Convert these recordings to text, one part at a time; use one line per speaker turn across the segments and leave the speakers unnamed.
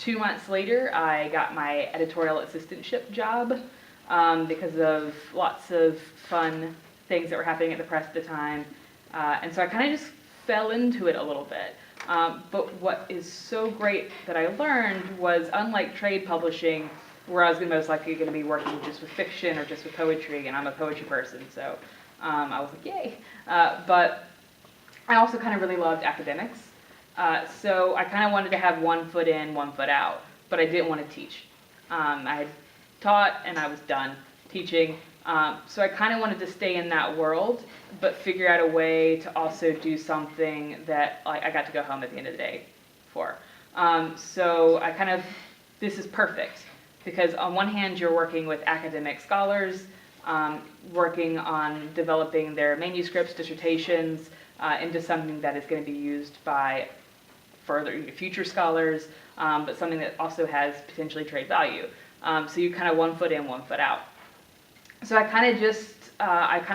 2 months later, I got my editorial assistantship job because of lots of fun things that were happening at the press at the time. And so I kind of just fell into it a little bit. But what is so great that I learned was, unlike trade publishing, where I was most likely going to be working just with fiction or just with poetry, and I'm a poetry person, so I was like, yay. But I also kind of really loved academics. So I kind of wanted to have one foot in, one foot out, but I didn't want to teach. I had taught and I was done teaching, so I kind of wanted to stay in that world, but figure out a way to also do something that I got to go home at the end of the day for. So this is perfect, because on one hand you're working with academic scholars, working on developing their manuscripts, dissertations, into something that is going to be used by future scholars, but something that also has potentially trade value. So you kind of one foot in, one foot out. So I kind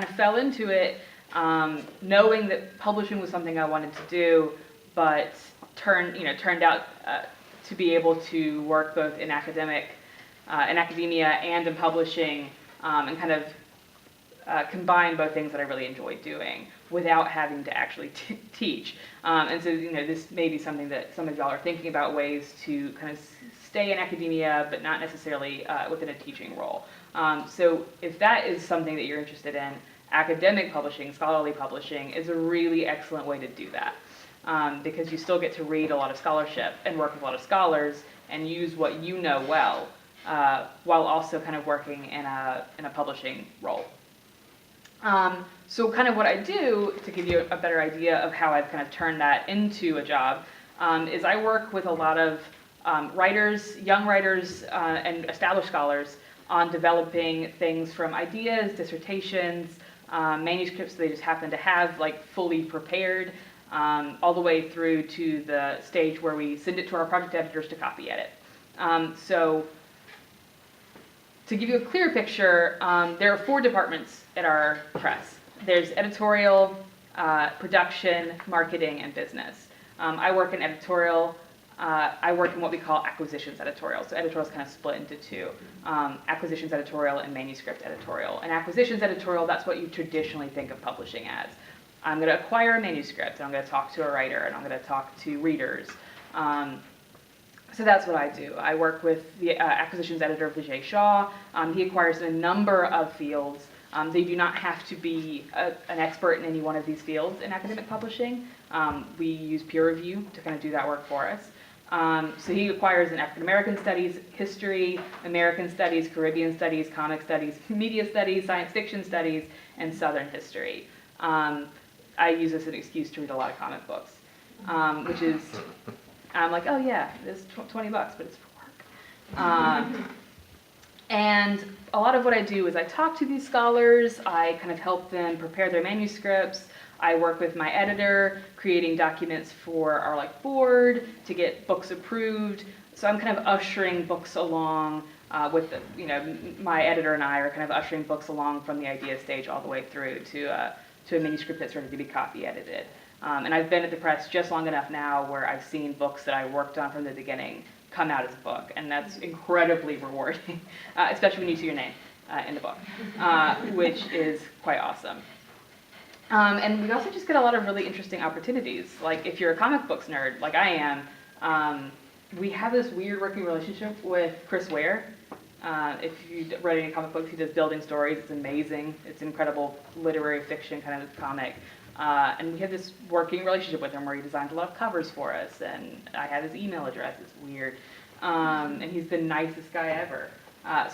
of fell into it, knowing that publishing was something I wanted to do, but turned out to be able to work both in academia and in publishing, and kind of combine both things that I really enjoyed doing without having to actually teach. And so, this may be something that some of y'all are thinking about, ways to kind of stay in academia, but not necessarily within a teaching role. So if that is something that you're interested in, academic publishing, scholarly publishing, is a really excellent way to do that. Because you still get to read a lot of scholarship and work with a lot of scholars and use what you know well, while also kind of working in a publishing role. So kind of what I do, to give you a better idea of how I've kind of turned that into a job, is I work with a lot of writers, young writers, and established scholars on developing things from ideas, dissertations, manuscripts they just happen to have fully prepared, all the way through to the stage where we send it to our project editors to copy edit. So to give you a clear picture, there are 4 departments at our press. There's editorial, production, marketing, and business. I work in editorial. I work in what we call acquisitions editorial. So editorial is kind of split into 2. Acquisitions editorial and manuscript editorial. And acquisitions editorial, that's what you traditionally think of publishing as. I'm going to acquire a manuscript, and I'm going to talk to a writer, and I'm going to talk to readers. So that's what I do. I work with the acquisitions editor, Vijay Shah. He acquires a number of fields. They do not have to be an expert in any one of these fields in academic publishing. We use peer review to kind of do that work for us. So he acquires an African American studies, history, American studies, Caribbean studies, comic studies, media studies, science fiction studies, and Southern history. I use this as an excuse to read a lot of comic books, which is, I'm like, oh yeah, it's $20, but it's for work. And a lot of what I do is I talk to these scholars, I kind of help them prepare their manuscripts, I work with my editor, creating documents for our board to get books approved. So I'm kind of ushering books along with my editor and I are kind of ushering books along from the idea stage all the way through to a manuscript that's ready to be copy edited. And I've been at the press just long enough now where I've seen books that I worked on from the beginning come out as a book, and that's incredibly rewarding, especially when you see your name in the book, which is quite awesome. And we also just get a lot of really interesting opportunities. Like if you're a comic books nerd, like I am, we have this weird working relationship with Chris Ware. If you read any comic books, he does Building Stories. It's amazing. It's incredible literary fiction kind of comic. And we have this working relationship with him where he designed a lot of covers for us, and I have his email address. It's weird. And he's the nicest guy ever.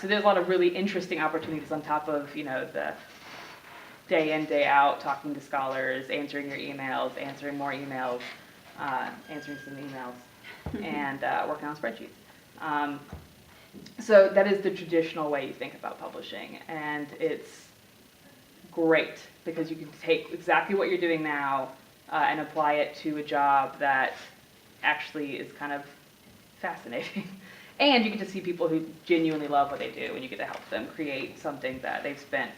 So there's a lot of really interesting opportunities on top of, the day in, day out, talking to scholars, answering your emails, answering more emails, answering some emails, and working on spreadsheets. So that is the traditional way you think about publishing, and it's great because you can take exactly what you're doing now and apply it to a job that actually is kind of fascinating. And you get to see people who genuinely love what they do, and you get to help them create something that they've spent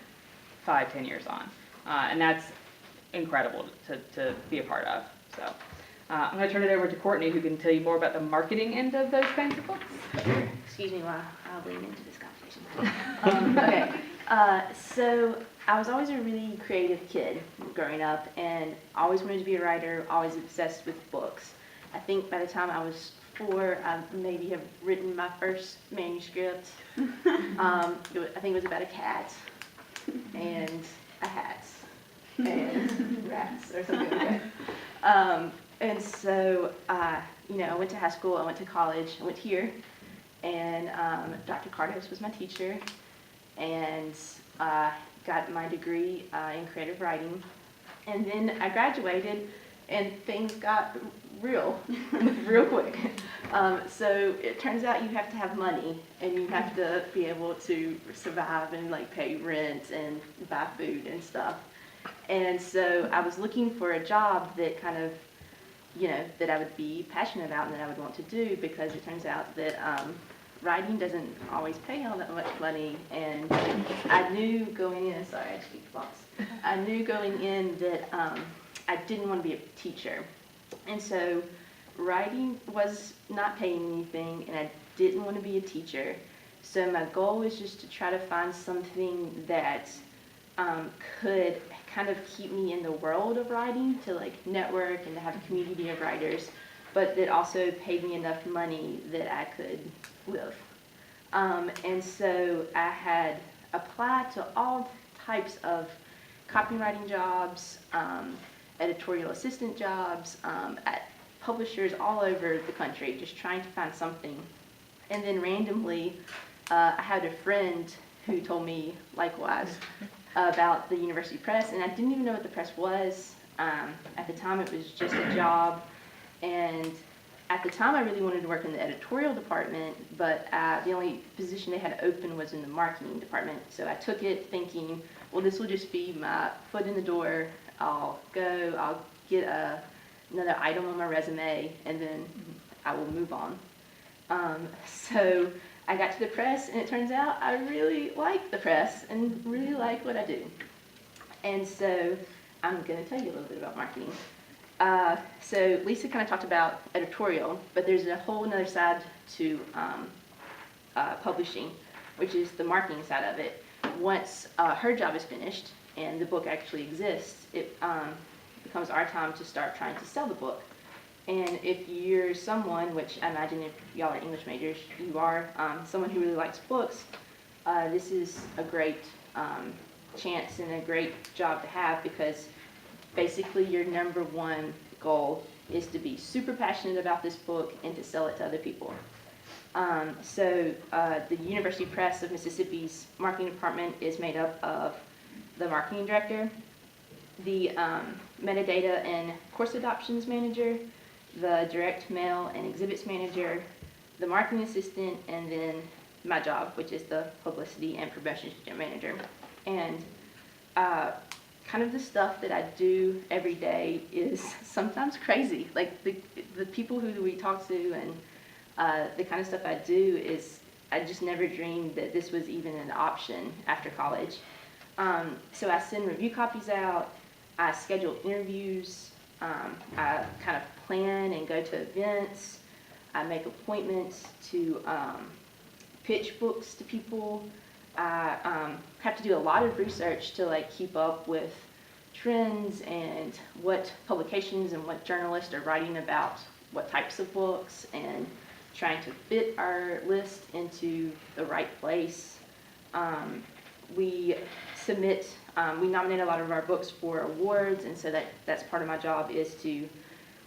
5-10 years on. And that's incredible to be a part of. So I'm going to turn it over to Courtney, who can tell you more about the marketing end of those kinds of books.
Excuse me while I lean into this conversation. Okay, so I was always a really creative kid growing up, and always wanted to be a writer, always obsessed with books. I think by the time I was 4, I maybe have written my first manuscript. I think it was about a cat and a hat and rats or something like that. And so, you know, I went to high school, I went to college, I went here, and Dr. Kardos was my teacher, and got my degree in creative writing. And then I graduated, and things got real quick. So it turns out you have to have money, and you have to be able to survive and like pay rent and buy food and stuff. And so I was looking for a job that kind of, you know, that I would be passionate about and that I would want to do, because it turns out that writing doesn't always pay all that much money. And I knew going in, sorry, I speak box. I knew going in that I didn't want to be a teacher. And so writing was not paying anything, and I didn't want to be a teacher. So my goal was just to try to find something that could kind of keep me in the world of writing, to like network and to have a community of writers, but that also paid me enough money that I could live. And so I had applied to all types of copywriting jobs, editorial assistant jobs, at publishers all over the country, just trying to find something. And then randomly, I had a friend who told me likewise about the University Press, and I didn't even know what the press was. At the time, it was just a job, and at the time, I really wanted to work in the editorial department, but the only position they had open was in the marketing department. So I took it thinking, well, this will just be my foot in the door. I'll go, I'll get another item on my resume, and then I will move on. So I got to the press, and it turns out I really like the press and really like what I do. And so I'm going to tell you a little bit about marketing. So Lisa kind of talked about editorial, but there's a whole other side to publishing, which is the marketing side of it. Once her job is finished and the book actually exists, it becomes our time to start trying to sell the book. And if you're someone, which I imagine if y'all are English majors, you are someone who really likes books, this is a great chance and a great job to have, because basically your number one goal is to be super passionate about this book and to sell it to other people. So the University Press of Mississippi's marketing department is made up of the marketing director, the metadata and course adoptions manager, the direct mail and exhibits manager, the marketing assistant, and then my job, which is the publicity and promotions manager. And kind of the stuff that I do every day is sometimes crazy. Like the people who we talk to and the kind of stuff I do is, I just never dreamed that this was even an option after college. So I send review copies out, I schedule interviews, I kind of plan and go to events, I make appointments to pitch books to people. I have to do a lot of research to like keep up with trends and what publications and what journalists are writing about what types of books, and trying to fit our list into the right place. We submit, we nominate a lot of our books for awards, and so that's part of my job, is to, you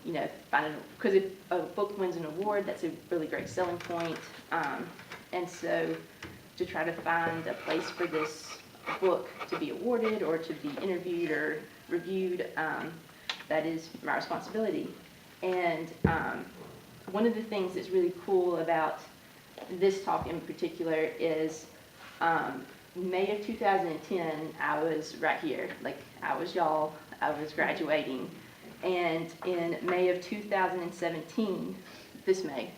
know, find because if a book wins an award, that's a really great selling point. And so to try to find a place for this book to be awarded or to be interviewed or reviewed, that is my responsibility. And one of the things that's really cool about this talk in particular is May of 2010, I was right here. Like, I was y'all, I was graduating. And in May of 2017, this May,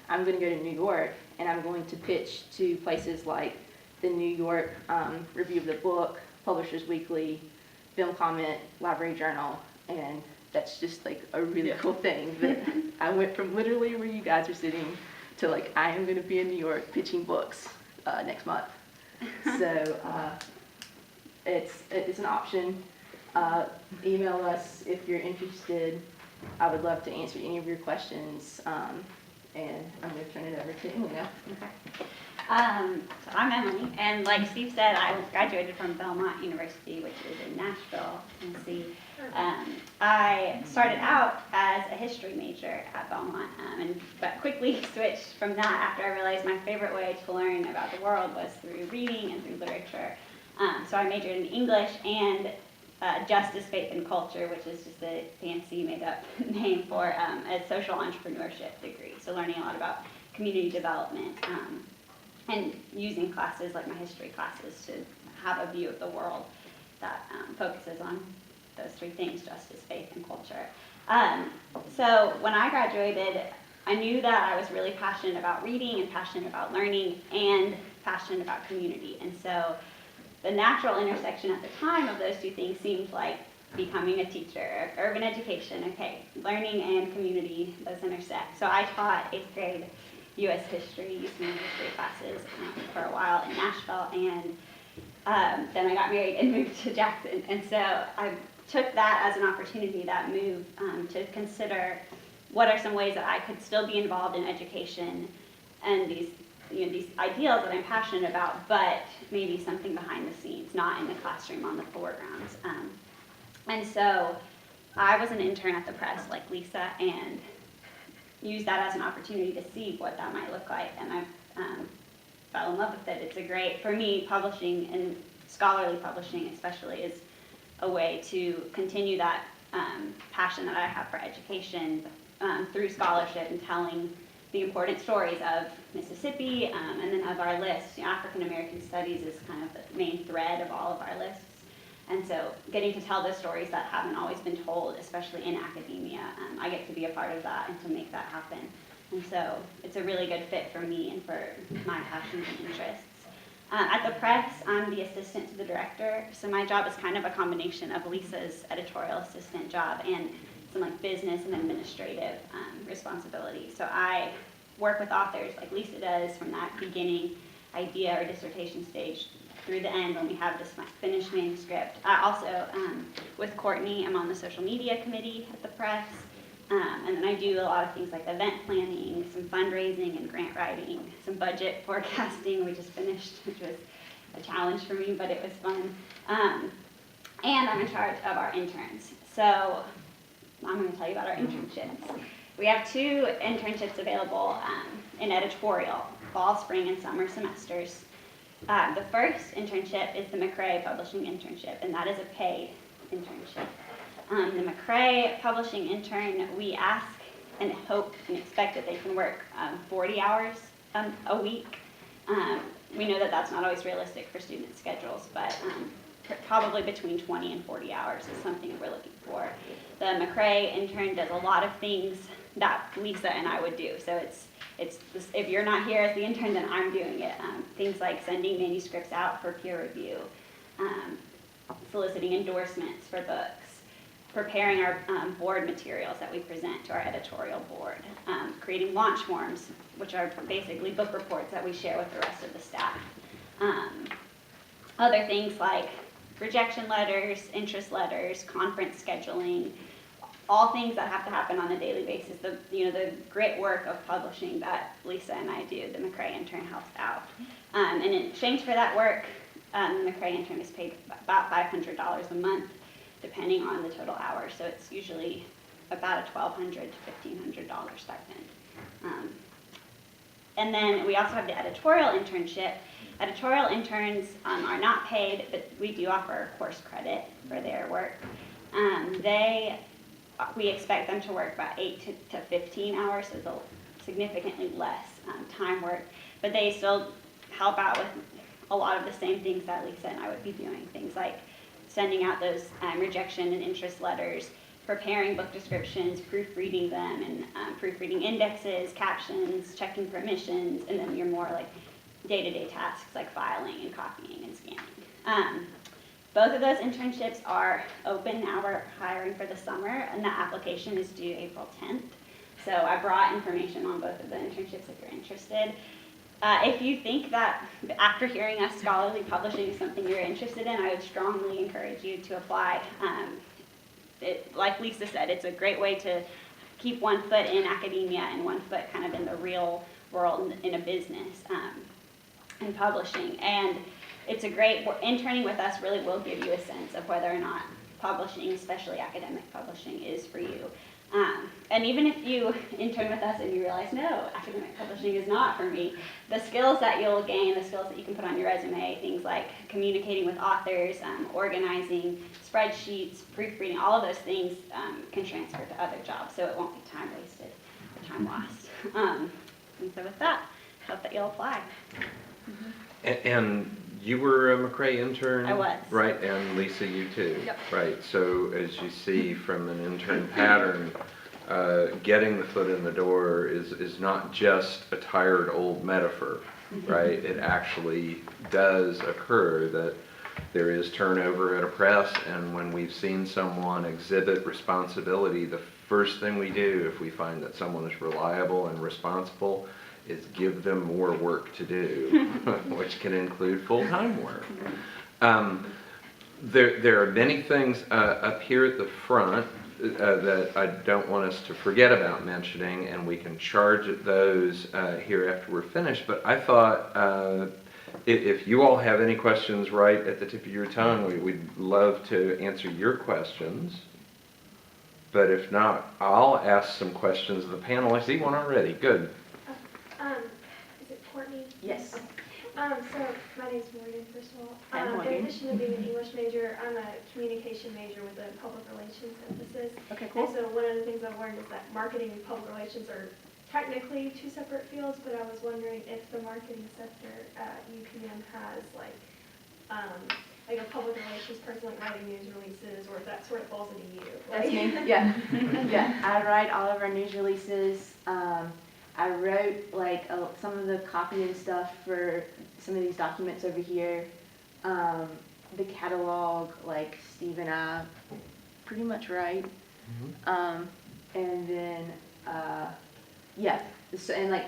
I'm going to go to New York, and I'm going to pitch to places like the New York Review of the Book, Publishers Weekly, Film Comment, Library Journal, and that's just like a really
Yeah.
cool thing that I went from literally where you guys are sitting to like, I am going to be in New York pitching books next month. So it's an option. Email us if you're interested. I would love to answer any of your questions. And I'm going to turn it over to Emily now.
Okay. So I'm Emily, and like Steve said, I graduated from Belmont University, which is in Nashville, Tennessee. I started out as a history major at Belmont, but quickly switched from that after I realized my favorite way to learn about the world was through reading and through literature. So I majored in English and justice, faith, and culture, which is just a fancy made-up name for a social entrepreneurship degree. So learning a lot about community development and using classes like my history classes to have a view of the world that focuses on those three things: justice, faith, and culture. So when I graduated, I knew that I was really passionate about reading and passionate about learning and passionate about community. And so the natural intersection at the time of those two things seemed like becoming a teacher, urban education, okay, learning and community, those intersect. So I taught 8th grade U.S. history, youth and history classes for a while in Nashville, and then I got married and moved to Jackson. And so I took that as an opportunity, that move, to consider what are some ways that I could still be involved in education and these ideals that I'm passionate about, but maybe something behind the scenes, not in the classroom, on the foregrounds. And so I was an intern at the press like Lisa, and used that as an opportunity to see what that might look like, and I fell in love with it. It's a great, for me, publishing and scholarly publishing especially is a way to continue that passion that I have for education through scholarship and telling the important stories of Mississippi, and then of our list. African American studies is kind of the main thread of all of our lists. And so getting to tell those stories that haven't always been told, especially in academia, I get to be a part of that and to make that happen. And so it's a really good fit for me and for my passions and interests. At the press, I'm the assistant to the director, so my job is kind of a combination of Lisa's editorial assistant job and some like business and administrative responsibilities. So I work with authors like Lisa does from that beginning idea or dissertation stage through the end when we have this finished manuscript. I also, with Courtney, I'm on the social media committee at the press, and then I do a lot of things like event planning, some fundraising and grant writing, some budget forecasting we just finished, which was a challenge for me, but it was fun. And I'm in charge of our interns. So I'm going to tell you about our internships. We have 2 internships available in editorial, fall, spring, and summer semesters. The first internship is the McMurtray Publishing Internship, and that is a paid internship. The McMurtray Publishing Intern, we ask and hope and expect that they can work 40 hours a week. We know that that's not always realistic for student schedules, but probably between 20 and 40 hours is something that we're looking for. The McMurtray intern does a lot of things that Lisa and I would do. So if you're not here as the intern, then I'm doing it. Things like sending manuscripts out for peer review, soliciting endorsements for books, preparing our board materials that we present to our editorial board, creating launch forms, which are basically book reports that we share with the rest of the staff. Other things like rejection letters, interest letters, conference scheduling, all things that have to happen on a daily basis. The grit work of publishing that Lisa and I do, the McMurtray intern helps out. And in exchange for that work, the McMurtray intern is paid about $500 a month, depending on the total hours. So it's usually about a $1,200 to $1,500 stipend. And then we also have the editorial internship. Editorial interns are not paid, but we do offer course credit for their work. We expect them to work about 8 to 15 hours, so it's significantly less time work, but they still help out with a lot of the same things that Lisa and I would be doing, things like sending out those rejection and interest letters, preparing book descriptions, proofreading them, and proofreading indexes, captions, checking permissions, and then your more like day-to-day tasks like filing and copying and scanning. Both of those internships are open now. We're hiring for the summer, and the application is due April 10th. So I brought information on both of the internships if you're interested. If you think that after hearing us, scholarly publishing is something you're interested in, I would strongly encourage you to apply. Like Lisa said, it's a great way to keep one foot in academia and one foot kind of in the real world in a business and publishing. And it's a great, interning with us really will give you a sense of whether or not publishing, especially academic publishing, is for you. And even if you intern with us and you realize, no, academic publishing is not for me, the skills that you'll gain, the skills that you can put on your resume, things like communicating with authors, organizing spreadsheets, proofreading, all of those things can transfer to other jobs, so it won't be time wasted or time lost. And so with that, hope that you'll apply.
And you were a McMurtray intern?
I was.
Right, and Lisa, you too?
Yep.
Right, so as you see from an intern pattern, getting the foot in the door is not just a tired old metaphor, right? It actually does occur that there is turnover at a press, and when we've seen someone exhibit responsibility, the first thing we do if we find that someone is reliable and responsible is give them more work to do, which can include full-time work. There are many things up here at the front that I don't want us to forget about mentioning, and we can charge at those here after we're finished. But I thought if you all have any questions right at the tip of your tongue, we'd love to answer your questions. But if not, I'll ask some questions of the panel. I see one already. Good.
Is it Courtney?
Yes.
So my name's Morgan, first of all.
Hi, Morgan.
In addition to being an English major, I'm a communication major with a public relations emphasis.
Okay,
And
cool.
so one of the things I've learned is that marketing and public relations are technically two separate fields, but I was wondering if the marketing sector at UPM has like a public relations person like writing news releases, or if that sort of falls into you.
That's me, yeah. Yeah, I write all of our news releases. I wrote like some of the copy and stuff for some of these documents over here. The catalog, like Steve and I pretty much write. And then, yeah, so, and like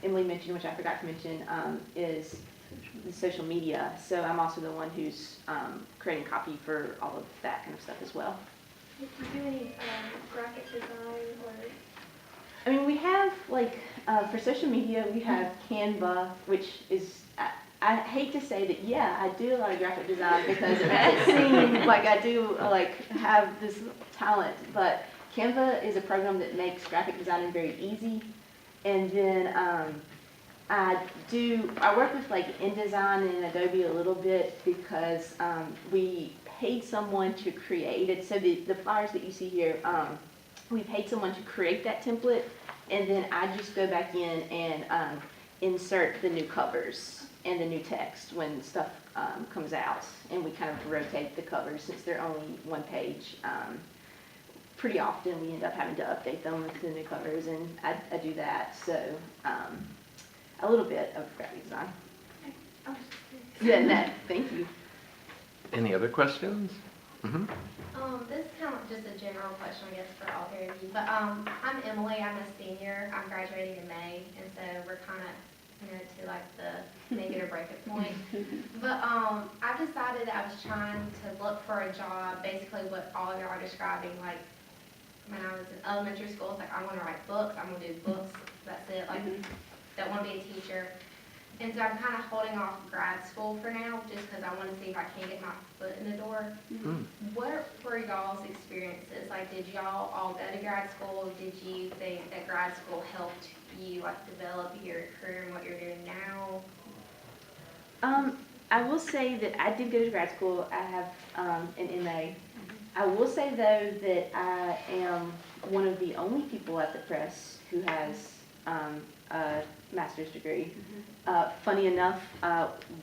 Emily mentioned, which I forgot to mention, is the social media. So I'm also the one who's creating copy for all of that kind of stuff as well.
Do you do any graphic design or?
I mean, we have, like, for social media, we have Canva, which is, I hate to say that, yeah, I do a lot of graphic design because it makes it seem like I do, like, have this talent, but Canva is a program that makes graphic designing very easy. And then I work with, like, InDesign and Adobe a little bit because we paid someone to create it. So the flyers that you see here, we paid someone to create that template, and then I just go back in and insert the new covers and the new text when stuff comes out, and we kind of rotate the covers since they're only one page. Pretty often we end up having to update them with the new covers, and I do that, so a little bit of graphic design.
Oh,
Yeah, no, thank you.
Any other questions?
This is kind of just a general question, I guess, for all three of you. But I'm Emily. I'm a senior. I'm graduating in May, and so we're kind of, to like the make it or break it point. But I decided that I was trying to look for a job, basically what all of y'all are describing. Like when I was in elementary school, it's like I want to write books. I'm going to do books. That's it. Like don't want to be a teacher. And so I'm kind of holding off grad school for now, just because I want to see if I can get my foot in the door. What were y'all's experiences? Like, did y'all all go to grad school? Did you think that grad school helped you, like, develop your career and what you're doing now?
I will say that I did go to grad school. I have an MA. I will say, though, that I am one of the only people at the press who has a master's degree. Funny enough,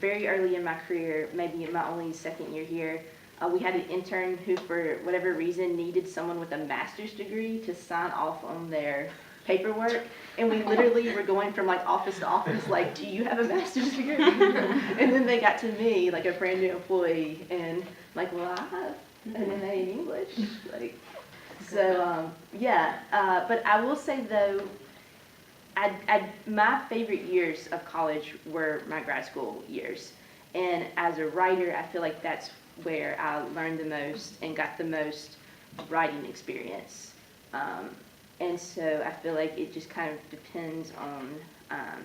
very early in my career, maybe in my only second year here, we had an intern who, for whatever reason, needed someone with a master's degree to sign off on their paperwork, and we literally were going from like office to office, like, do you have a master's degree? And then they got to me, like a brand new employee, and like, well, I have an MA in English, like, so, yeah, but I will say though, my favorite years of college were my grad school years. And as a writer, I feel like that's where I learned the most and got the most writing experience. And so I feel like it just kind of depends on, I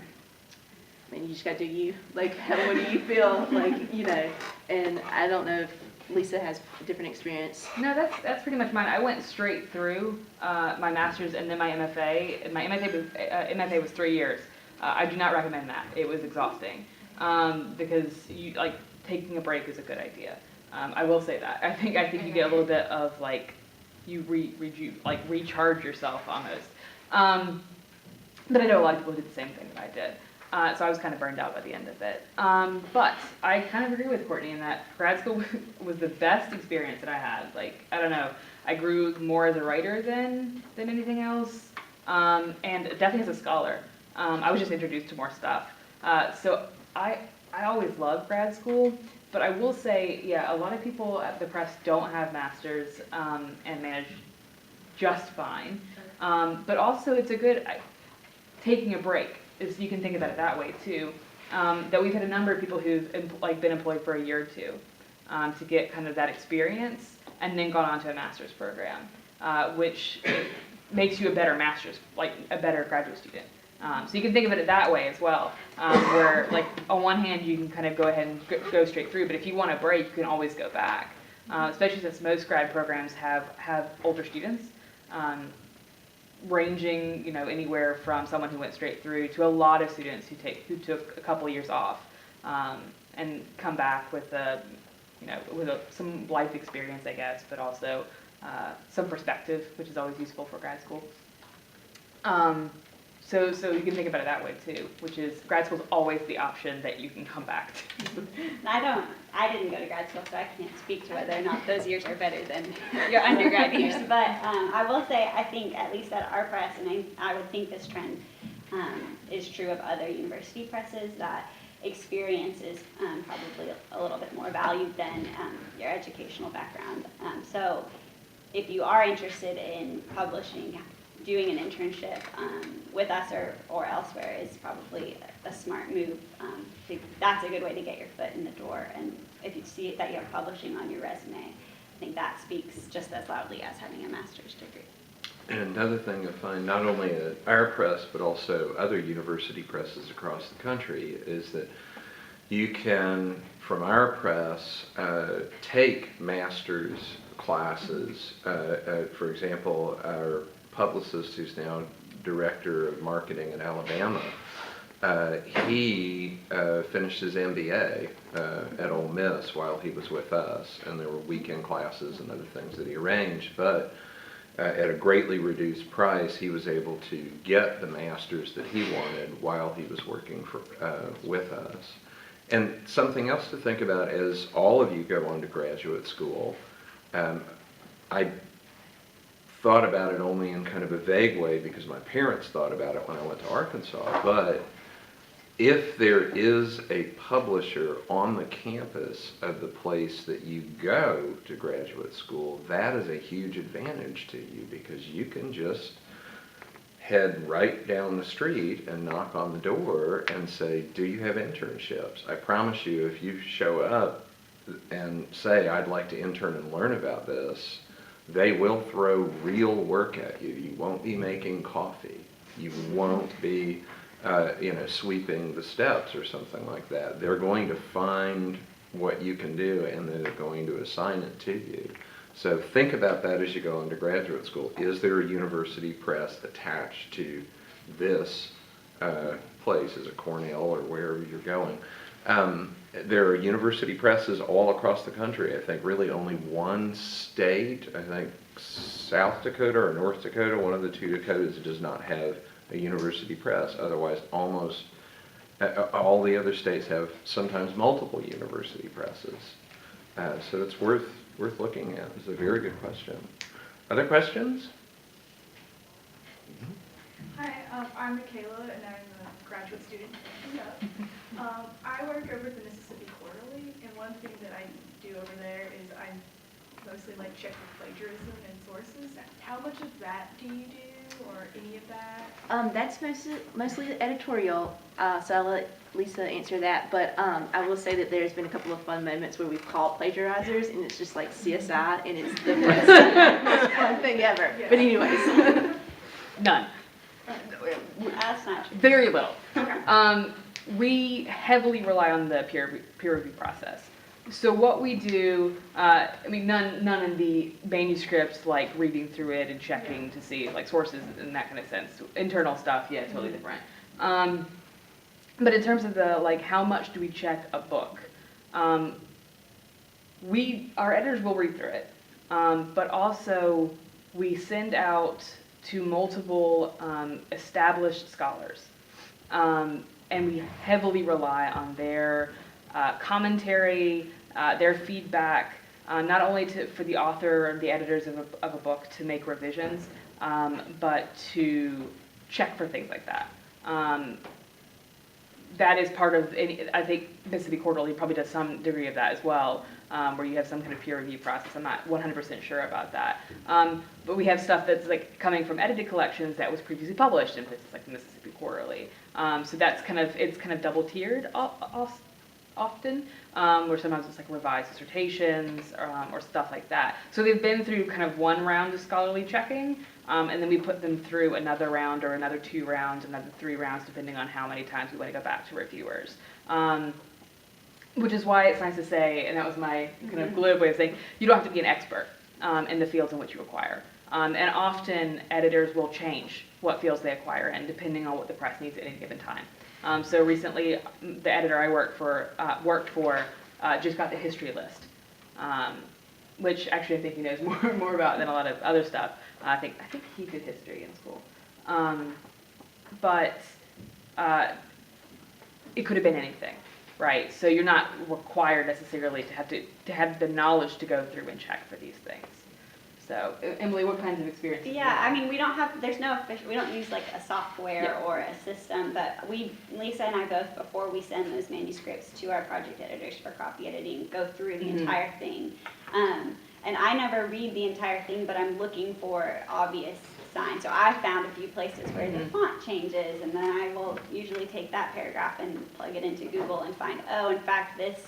mean, you just got to do you. Like, what do you feel like, you know? And I don't know if Lisa has a different experience.
No, that's pretty much mine. I went straight through my master's and then my MFA. And my MFA was 3 years. I do not recommend that. It was exhausting because you like taking a break is a good idea. I will say that. I think you get a little bit of like you recharge yourself almost. But I know a lot of people did the same thing that I did. So I was kind of burned out by the end of it. But I kind of agree with Courtney in that grad school was the best experience that I had. Like, I don't know, I grew more as a writer than anything else, and definitely as a scholar. I was just introduced to more stuff. So I always loved grad school, but I will say, yeah, a lot of people at the press don't have masters and manage just fine. But also it's a good, taking a break. You can think about it that way too. That we've had a number of people who've been employed for a year or two to get kind of that experience, and then gone on to a master's program, which makes you a better a better graduate student. So you can think of it that way as well, where like on one hand you can kind of go ahead and go straight through, but if you want a break, you can always go back. Especially since most grad programs have older students. Ranging, anywhere from someone who went straight through to a lot of students who took a couple years off and come back with some life experience, I guess, but also some perspective, which is always useful for grad school. So you can think about it that way too, which is grad school is always the option that you can come back to.
I didn't go to grad school, so I can't speak to whether or not those years are better than your undergrad years. But I will say, I think at least at our press, and I would think this trend is true of other university presses, that experience is probably a little bit more valued than your educational background. So if you are interested in publishing, doing an internship with us or elsewhere is probably a smart move. That's a good way to get your foot in the door. And if you see that you have publishing on your resume, I think that speaks just as loudly as having a master's degree.
And another thing I find, not only at our press, but also other university presses across the country, is that you can, from our press, take master's classes. For example, our publicist, who's now director of marketing in Alabama, he finished his MBA at Ole Miss while he was with us, and there were weekend classes and other things that he arranged, but at a greatly reduced price, he was able to get the master's that he wanted while he was working with us. And something else to think about as all of you go on to graduate school, I thought about it only in kind of a vague way because my parents thought about it when I went to Arkansas, but if there is a publisher on the campus of the place that you go to graduate school, that is a huge advantage to you because you can just head right down the street and knock on the door and say, do you have internships? I promise you, if you show up and say, I'd like to intern and learn about this, they will throw real work at you. You won't be making coffee. You won't be, sweeping the steps or something like that. They're going to find what you can do and they're going to assign it to you. So think about that as you go into graduate school. Is there a university press attached to this place? Is it Cornell or wherever you're going? There are university presses all across the country. I think really only one state, I think South Dakota or North Dakota, one of the two Dakotas does not have a university press. Otherwise, almost all the other states have sometimes multiple university presses. So it's worth looking at. It's a very good question. Other questions?
Hi, I'm Michaela, and I'm a graduate student. So, I work over at the Mississippi Quarterly, and one thing that I do over there is I mostly like check for plagiarism and sources. How much of that do you do, or any of that?
That's mostly the editorial, so I'll let Lisa answer that. But I will say that there's been a couple of fun moments where we've called plagiarizers, and it's just like CSI, and it's the most fun thing ever.
Yeah.
But anyways.
None.
That's not true.
Very little.
Okay.
We heavily rely on the peer review process. So what we do, I mean, none of the manuscripts, like reading through it and checking to see like sources and that kind of sense. Internal stuff, yeah, totally different. But in terms of the like, how much do we check a book? Our editors will read through it, but also we send out to multiple established scholars, and we heavily rely on their commentary, their feedback, not only for the author or the editors of a book to make revisions, but to check for things like that. That is part of, I think Mississippi Quarterly probably does some degree of that as well, where you have some kind of peer review process. I'm not 100% sure about that. But we have stuff that's like coming from edited collections that was previously published in places like the Mississippi Quarterly. So that's it's kind of double tiered often, where sometimes it's like revised dissertations or stuff like that. So they've been through kind of one round of scholarly checking, and then we put them through another round or another 2 rounds, another 3 rounds, depending on how many times we want to go back to reviewers. Which is why it's nice to say, and that was my kind of glib way of saying, you don't have to be an expert in the fields in which you acquire. And often editors will change what fields they acquire in, depending on what the press needs at any given time. So recently, the editor I worked for just got the history list, which actually I think he knows more about than a lot of other stuff. I think he did history in school, but it could have been anything, right? So you're not required necessarily to have the knowledge to go through and check for these things. So, Emily, what kinds of experiences?
Yeah, I mean, we don't use like a software or a system, but Lisa and I both, before we send those manuscripts to our project editors for copy editing, go through the entire thing. And I never read the entire thing, but I'm looking for obvious signs. So I found a few places where the font changes, and then I will usually take that paragraph and plug it into Google and find, oh, in fact, this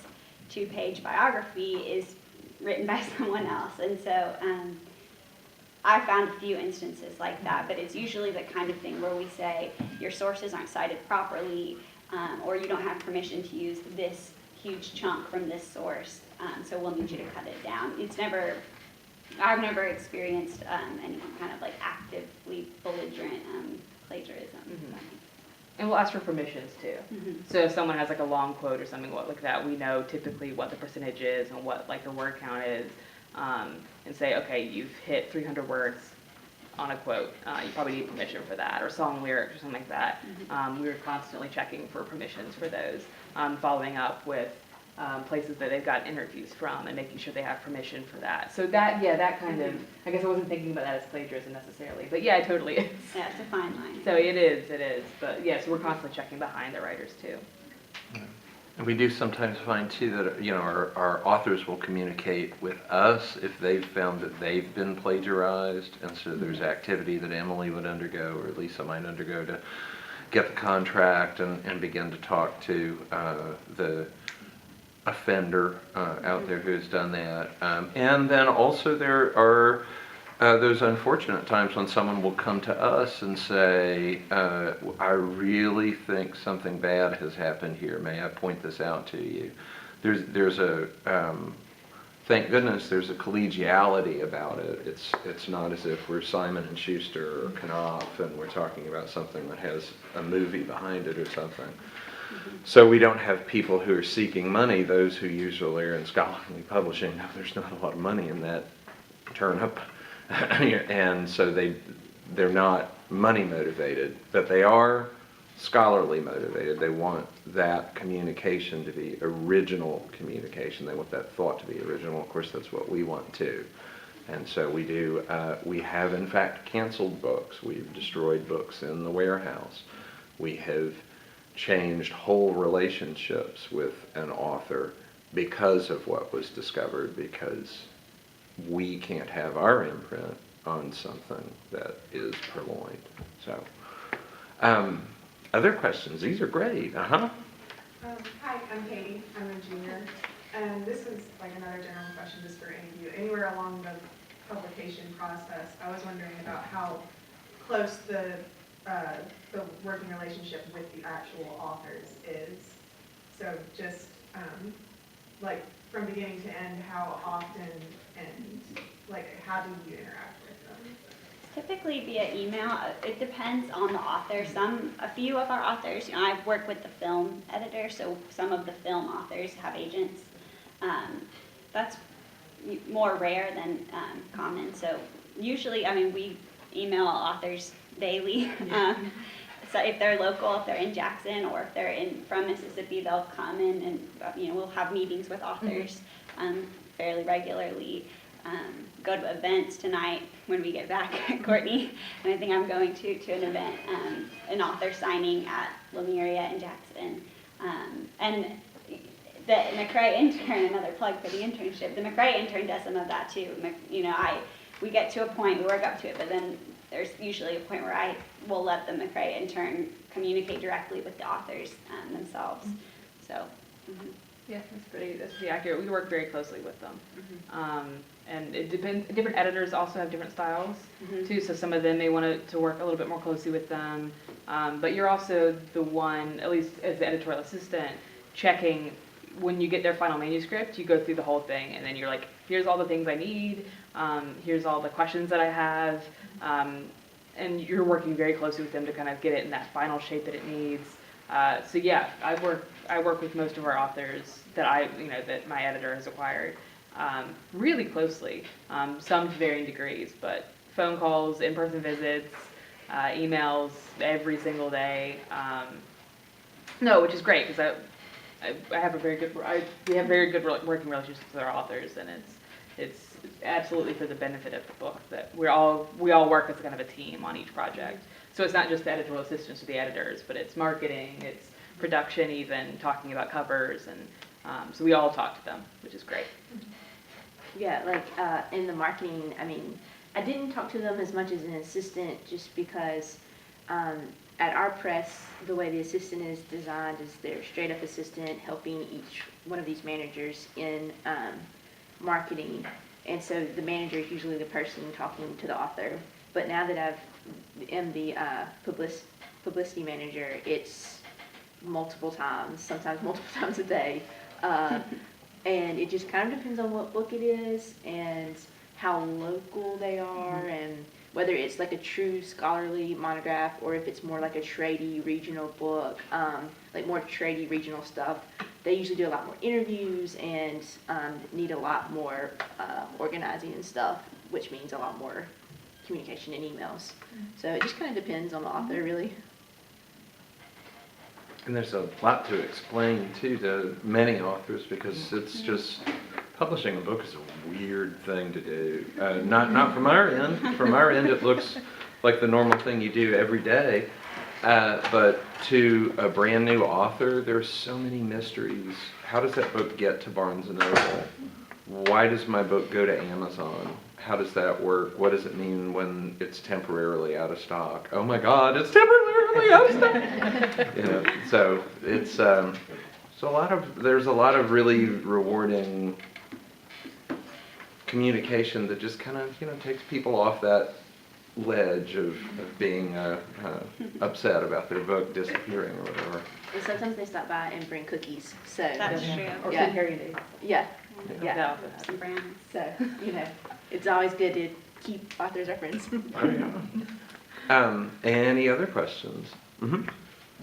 2-page biography is written by someone else. And so I found a few instances like that, but it's usually the kind of thing where we say your sources aren't cited properly, or you don't have permission to use this huge chunk from this source, so we'll need you to cut it down. I've never experienced any kind of like actively belligerent plagiarism.
And we'll ask for permissions too. So if someone has like a long quote or something like that, we know typically what the percentage is and what like the word count is, and say, okay, you've hit 300 words on a quote, you probably need permission for that, or song lyrics or something like that. We were constantly checking for permissions for those, following up with places that they've got interviews from and making sure they have permission for that. So that, yeah, that kind of, I guess I wasn't thinking about that as plagiarism necessarily, but yeah, it totally is.
Yeah, it's a fine line.
So it is, but yes, we're constantly checking behind the writers too.
And we do sometimes find too that, you know, our authors will communicate with us if they've found that they've been plagiarized, and so there's activity that Emily would undergo or Lisa might undergo to get the contract and begin to talk to the offender out there who has done that. And then also there are those unfortunate times when someone will come to us and say, I really think something bad has happened here. May I point this out to you? There's a, thank goodness there's a collegiality about it. It's not as if we're Simon and Schuster or Knopf and we're talking about something that has a movie behind it or something. So we don't have people who are seeking money. Those who usually are in scholarly publishing, there's not a lot of money in that turnip. And so they're not money motivated, but they are scholarly motivated. They want that communication to be original communication. They want that thought to be original. Of course, that's what we want too. And so we do, we have in fact canceled books. We've destroyed books in the warehouse. We have changed whole relationships with an author because of what was discovered, because we can't have our imprint on something that is purloined. So, other questions? These are great.
Hi, I'm Katie. I'm a junior. And this is like another general question just for any of you. Anywhere along the publication process, I was wondering about how close the working relationship with the actual authors is. So just like from beginning to end, how often and like how do you interact with them?
Typically via email. It depends on the author. A few of our authors, I've worked with the film editor, so some of the film authors have agents. That's more rare than common. So usually, we email authors daily. So if they're local, if they're in Jackson, or if they're from Mississippi, they'll come in and we'll have meetings with authors fairly regularly. Go to events tonight when we get back, Courtney, and I think I'm going to an event, an author signing at Lemuria in Jackson. And the McMurtray intern, another plug for the internship, the McMurtray intern does some of that too. We get to a point, we work up to it, but then there's usually a point where I will let the McMurtray intern communicate directly with the authors themselves. So.
Yeah, that's pretty accurate. We work very closely with them. And it depends, different editors also have different styles too, so some of them may want to work a little bit more closely with them. But you're also the one, at least as the editorial assistant, checking when you get their final manuscript, you go through the whole thing, and then you're like, here's all the things I need, here's all the questions that I have, and you're working very closely with them to kind of get it in that final shape that it needs. So yeah, I work with most of our authors that that my editor has acquired really closely, some to varying degrees, but phone calls, in-person visits, emails every single day. No, which is great because we have very good working relationships with our authors, and it's absolutely for the benefit of the book that we all work as kind of a team on each project. So it's not just the editorial assistants or the editors, but it's marketing, it's production, even talking about covers, and so we all talk to them, which is great.
Yeah, like in the marketing, I didn't talk to them as much as an assistant just because at our press, the way the assistant is designed is they're straight up assistant helping each one of these managers in marketing. And so the manager is usually the person talking to the author. But now that I am the publicity manager, it's multiple times, sometimes multiple times a day. And it just kind of depends on what book it is and how local they are, and whether it's like a true scholarly monograph or if it's more like a tradey regional book, like more tradey regional stuff. They usually do a lot more interviews and need a lot more organizing and stuff, which means a lot more communication and emails. So it just kind of depends on the author, really.
And there's a lot to explain too to many authors, because it's just, publishing a book is a weird thing to do. Not from our end. From our end, it looks like the normal thing you do every day. But to a brand new author, there's so many mysteries. How does that book get to Barnes & Noble? Why does my book go to Amazon? How does that work? What does it mean when it's temporarily out of stock? Oh my God, it's temporarily out of stock! So it's there's a lot of really rewarding communication that just kind of takes people off that ledge of being upset about their book disappearing or whatever.
And sometimes they stop by and bring cookies. So
That's true.
Or
Yeah.
comparing days.
yeah,
That
yeah.
often happens.
Some brands.
So it's always good to keep authors our friends.
Any other questions? Mm-hmm.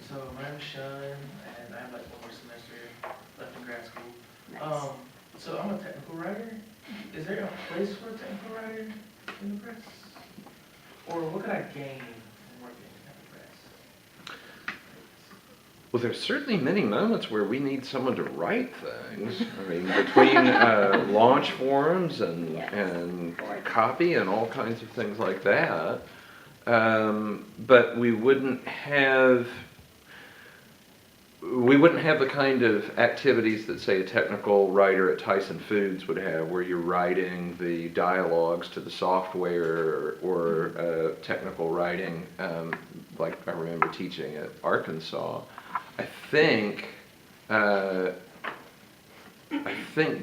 So my name's Sean, and I have like one more semester left in grad school.
Nice.
So I'm a technical writer. Is there a place for a technical writer in the press? Or what could I gain from working at the press?
Well, there's certainly many moments where we need someone to write things. I mean, between launch forums and
Yes.
and copy and all kinds of things like that. But we wouldn't have the kind of activities that, say, a technical writer at Tyson Foods would have, where you're writing the dialogues to the software, or technical writing, like I remember teaching at Arkansas. I think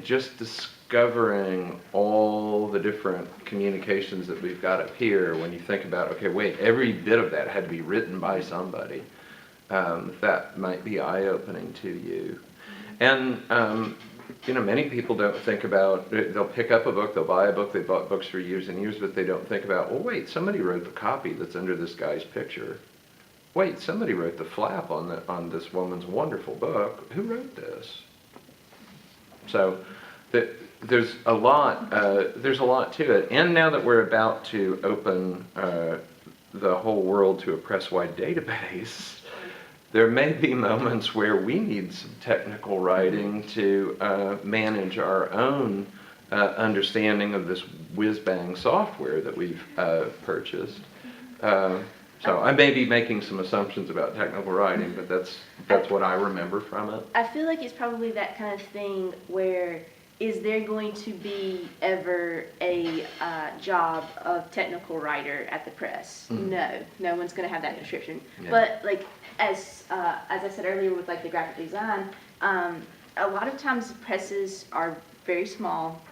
just discovering all the different communications that we've got up here, when you think about, okay, wait, every bit of that had to be written by somebody, that might be eye-opening to you. And, many people don't think about, they'll pick up a book, they'll buy a book, they've bought books for years and years, but they don't think about, well, wait, somebody wrote the copy that's under this guy's picture. Wait, somebody wrote the flap on this woman's wonderful book. Who wrote this? So there's a lot to it. And now that we're about to open the whole world to a press-wide database, there may be moments where we need some technical writing to manage our own understanding of this whiz-bang software that we've purchased. So I may be making some assumptions about technical writing, but that's what I remember from it.
I feel like it's probably that kind of thing where, is there going to be ever a job of technical writer at the press? No one's going to have that description.
Yeah.
But like as I said earlier with like the graphic design, a lot of times presses are very small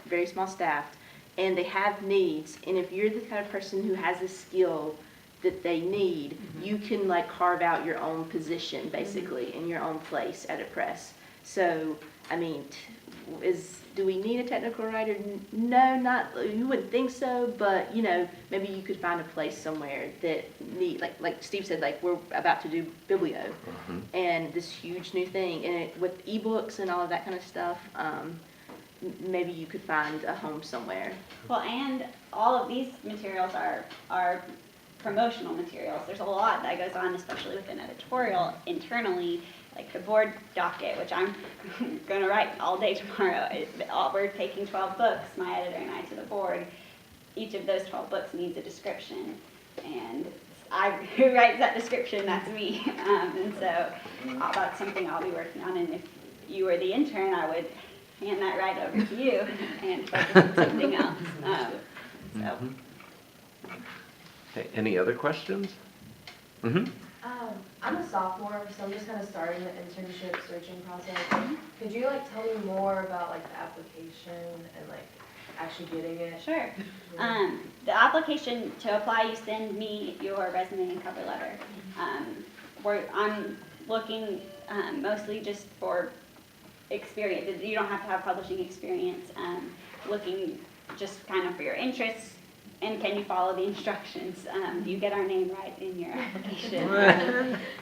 staffed, and they have needs. And if you're the kind of person who has the skill that they need, you can like carve out your own position basically in your own place at a press. So I mean, do we need a technical writer? No, you wouldn't think so, but maybe you could find a place somewhere that like Steve said, like we're about to do Biblio, and this huge new thing, and with ebooks and all of that kind of stuff, maybe you could find a home somewhere.
Well, and all of these materials are promotional materials. There's a lot that goes on, especially within editorial internally, like the board docket, which I'm going to write all day tomorrow. We're taking 12 books, my editor and I, to the board. Each of those 12 books needs a description, and who writes that description? That's me. And so that's something I'll be working on, and if you were the intern, I would hand that right over to you and focus on something else.
Okay, any other questions?
I'm a sophomore, so I'm just kind of starting the internship searching process. Could you tell me more about the application and actually getting it?
Sure. The application to apply, you send me your resume and cover letter. I'm looking mostly just for experience. You don't have to have publishing experience. Looking just kind of for your interests. And can you follow the instructions? Do you get our name right in your application?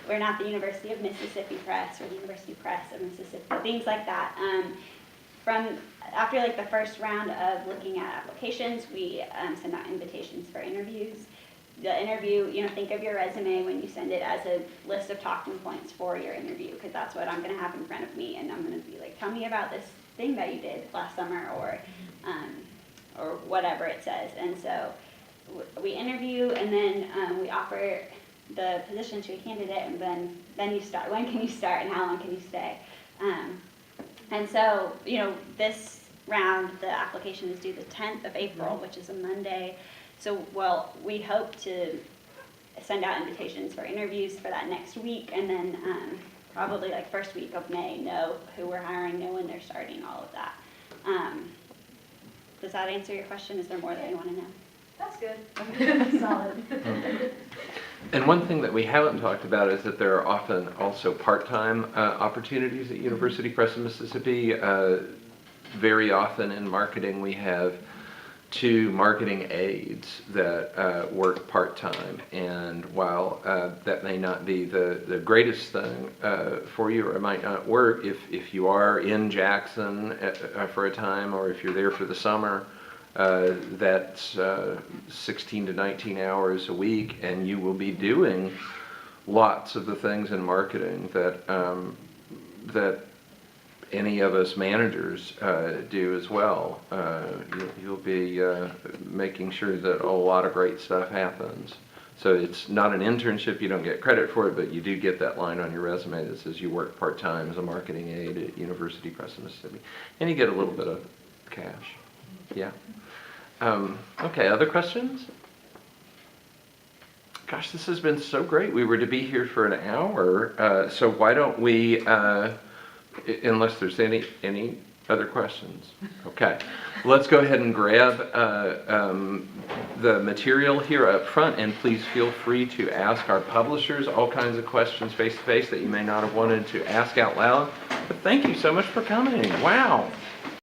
We're not the University of Mississippi Press or the University Press of Mississippi, things like that. After the first round of looking at applications, we send out invitations for interviews. The interview, think of your resume when you send it as a list of talking points for your interview, because that's what I'm going to have in front of me, and I'm going to be tell me about this thing that you did last summer, or whatever it says. And so we interview, and then we offer the position to a candidate, and then you start. When can you start, and how long can you stay? And so, this round, the application is due the 10th of April, which is a Monday. So, we hope to send out invitations for interviews for that next week, and then probably first week of May, know who we're hiring, know when they're starting, all of that. Does that answer your question? Is there more that you want to know?
That's good. Solid.
And one thing that we haven't talked about is that there are often also part-time opportunities at University Press of Mississippi. Very often in marketing we have 2 marketing aides that work part-time, and while that may not be the greatest thing for you, or it might not work if you are in Jackson for a time, or if you're there for the summer, that's 16 to 19 hours a week, and you will be doing lots of the things in marketing that any of us managers do as well. You'll be making sure that a lot of great stuff happens. So it's not an internship, you don't get credit for it, but you do get that line on your resume that says you work part-time as a marketing aide at University Press in Mississippi. And you get a little bit of cash. Yeah. Okay, other questions? Gosh, this has been so great. We were to be here for an hour, so why don't we, unless there's any other questions? Okay, let's go ahead and grab the material here up front, and please feel free to ask our publishers all kinds of questions face-to-face that you may not have wanted to ask out loud. But thank you so much for coming. Wow.